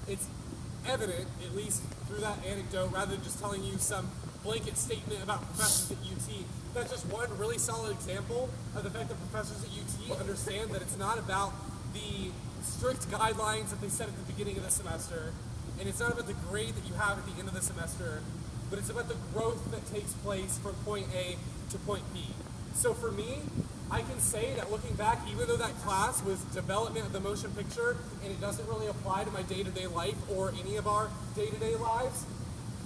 it's evident, at least through that anecdote, rather than just telling you some blanket statement about professors at UT, that's just one really solid example of the fact that professors at UT understand that it's not about the strict guidelines that they set at the beginning of the semester, and it's not about the grade that you have at the end of the semester, but it's about the growth that takes place from point A to point B. So for me, I can say that looking back, even though that class was development of the motion picture and it doesn't really apply to my day-to-day life or any of our day-to-day lives,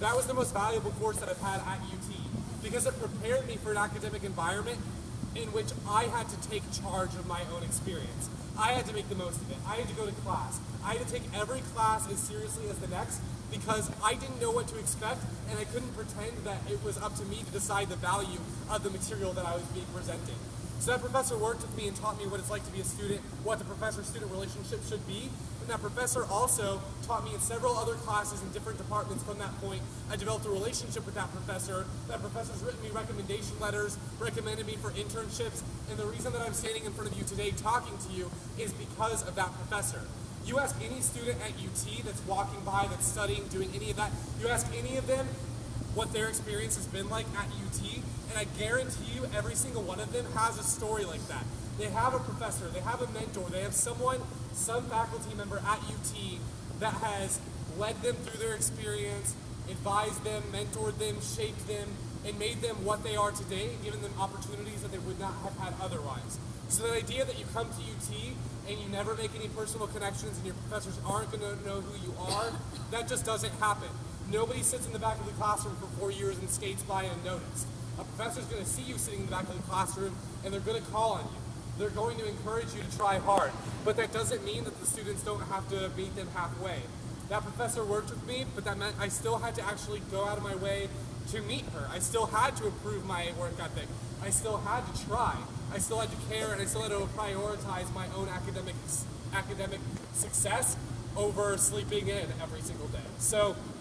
that was the most valuable course that I've had at UT because it prepared me for an academic environment in which I had to take charge of my own experience. I had to make the most of it. I had to go to class. I had to take every class as seriously as the next because I didn't know what to expect and I couldn't pretend that it was up to me to decide the value of the material that I was being presented. So that professor worked with me and taught me what it's like to be a student, what the professor-student relationship should be. And that professor also taught me in several other classes in different departments from that point. I developed a relationship with that professor. That professor's written me recommendation letters, recommended me for internships. And the reason that I'm standing in front of you today talking to you is because of that professor. You ask any student at UT that's walking by, that's studying, doing any of that, you ask any of them what their experience has been like at UT, and I guarantee you every single one of them has a story like that. They have a professor, they have a mentor, they have someone, some faculty member at UT that has led them through their experience, advised them, mentored them, shaped them, and made them what they are today, given them opportunities that they would not have had otherwise. So the idea that you come to UT and you never make any personal connections and your professors aren't going to know who you are, that just doesn't happen. Nobody sits in the back of the classroom for 4 years and skates by unnoticed. A professor's going to see you sitting in the back of the classroom and they're going to call on you. They're going to encourage you to try hard. But that doesn't mean that the students don't have to meet them halfway. That professor worked with me, but that meant I still had to actually go out of my way to meet her. I still had to improve my work ethic. I still had to try. I still had to care, and I still had to prioritize my own academic success over sleeping in every single day. So